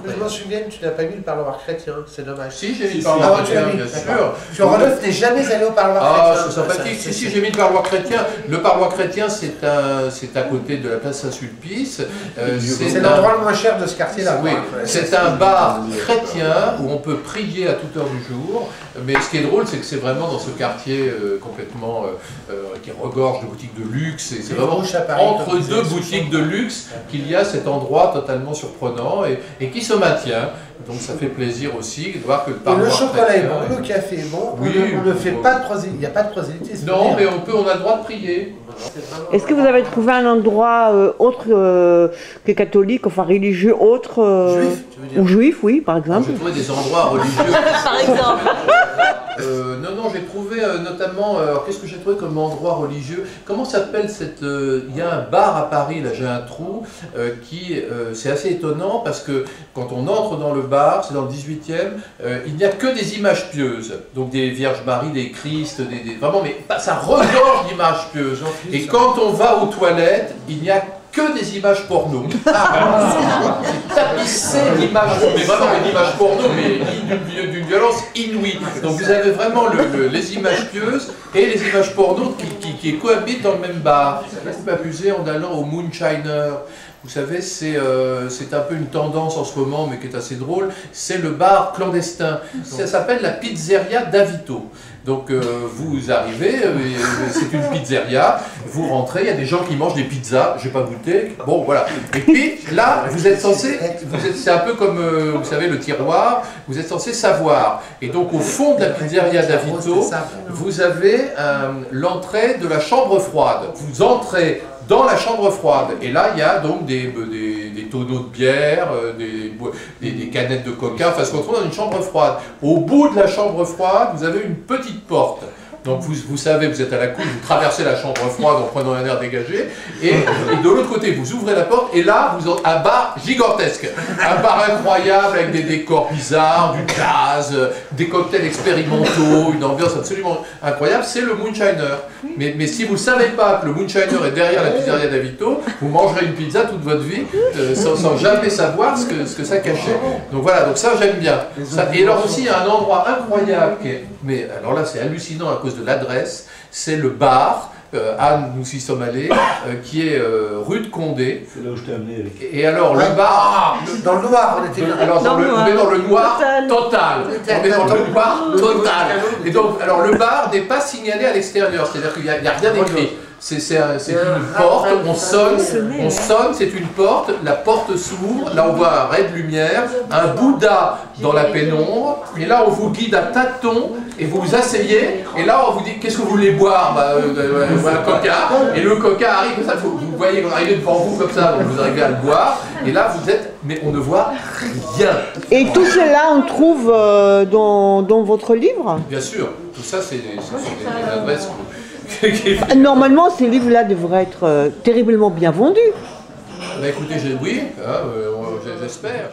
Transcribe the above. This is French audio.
je m'en souviens, tu n'as pas mis le parloir chrétien, c'est dommage. Si, j'ai mis le parloir chrétien, bien sûr. Jean-Rodolphe n'est jamais allé au parloir chrétien. Ah, c'est sympathique. Si, j'ai mis le parloir chrétien. Le parloir chrétien, c'est à côté de la place Saint-Sulpice. C'est l'endroit le moins cher de ce quartier-là. Oui, c'est un bar chrétien où on peut prier à toute heure du jour. Mais ce qui est drôle, c'est que c'est vraiment dans ce quartier complètement qui regorge de boutiques de luxe. Et c'est vraiment entre deux boutiques de luxe qu'il y a cet endroit totalement surprenant et qui se maintient. Donc ça fait plaisir aussi de voir que le parloir chrétien... Le chocolat est bon, le café est bon, oui, on ne fait pas de prosélytisme. Il n'y a pas de prosélytisme. Non, mais on a le droit de prier. Est-ce que vous avez trouvé un endroit autre que catholique, enfin religieux, autre juif, tu veux dire? Ou juif, oui, par exemple. J'ai trouvé des endroits religieux. Par exemple. Non, j'ai trouvé notamment, qu'est-ce que j'ai trouvé comme endroit religieux? Comment s'appelle cette... Il y a un bar à Paris, là j'ai un trou, c'est assez étonnant parce que quand on entre dans le bar, c'est dans le 18e, il n'y a que des images pieuses. Donc des Vierges Marie, des Christ, vraiment, mais ça regorge d'images pieuses. Et quand on va aux toilettes, il n'y a que des images porno. C'est tapissé d'images, mais vraiment des images porno, mais d'une violence inouïe. Donc vous avez vraiment les images pieuses et les images porno qui cohabitent dans le même bar. Vous m'amusez en allant au Moonshiner. Vous savez, c'est un peu une tendance en ce moment, mais qui est assez drôle. C'est le bar clandestin. Ça s'appelle la Pizzeria Davito. Donc vous arrivez, c'est une pizzeria, vous rentrez, il y a des gens qui mangent des pizzas, je n'ai pas goûté, bon voilà. Et puis là, vous êtes censé, c'est un peu comme, vous savez, le tiroir, vous êtes censé savoir. Et donc au fond de la Pizzeria Davito, vous avez l'entrée de la chambre froide. Vous entrez dans la chambre froide, et là il y a donc des tonneaux de bière, des canettes de coca, enfin ce qu'on trouve dans une chambre froide. Au bout de la chambre froide, vous avez une petite porte. Donc vous savez, vous êtes à la cool, vous traversez la chambre froide en prenant un air dégagé, et de l'autre côté, vous ouvrez la porte, et là, vous avez un bar gigantesque. Un bar incroyable, avec des décors bizarres, du jazz, des cocktails expérimentaux, une ambiance absolument incroyable, c'est le Moonshiner. Mais si vous ne savez pas que le Moonshiner est derrière la Pizzeria Davito, vous mangerez une pizza toute votre vie, sans jamais savoir ce que ça cachait. Donc voilà, donc ça j'aime bien. Et alors aussi, il y a un endroit incroyable, mais alors là c'est hallucinant à cause de l'adresse, c'est le bar, Anne, nous y sommes allés, qui est rue de Condé. C'est là où je t'ai amené. Et alors le bar... Dans le noir, on était là. Alors on est dans le noir total. On est dans le noir total. Et donc, alors le bar n'est pas signalé à l'extérieur, c'est-à-dire qu'il n'y a rien écrit. C'est une porte, on sonne, c'est une porte, la porte s'ouvre, là on voit un ray de lumière, un Bouddha dans la pénombre, et là on vous guide à tâtons, et vous vous asseyez, et là on vous dit qu'est-ce que vous voulez boire, un coca, et le coca arrive comme ça, vous voyez qu'on arrive devant vous comme ça, donc vous arrivez à le boire, et là vous êtes, mais on ne voit rien. Et tout cela on trouve dans votre livre? Bien sûr, tout ça c'est des adresses. Normalement, ces livres-là devraient être terriblement bien vendus. Bah écoutez, oui, j'espère.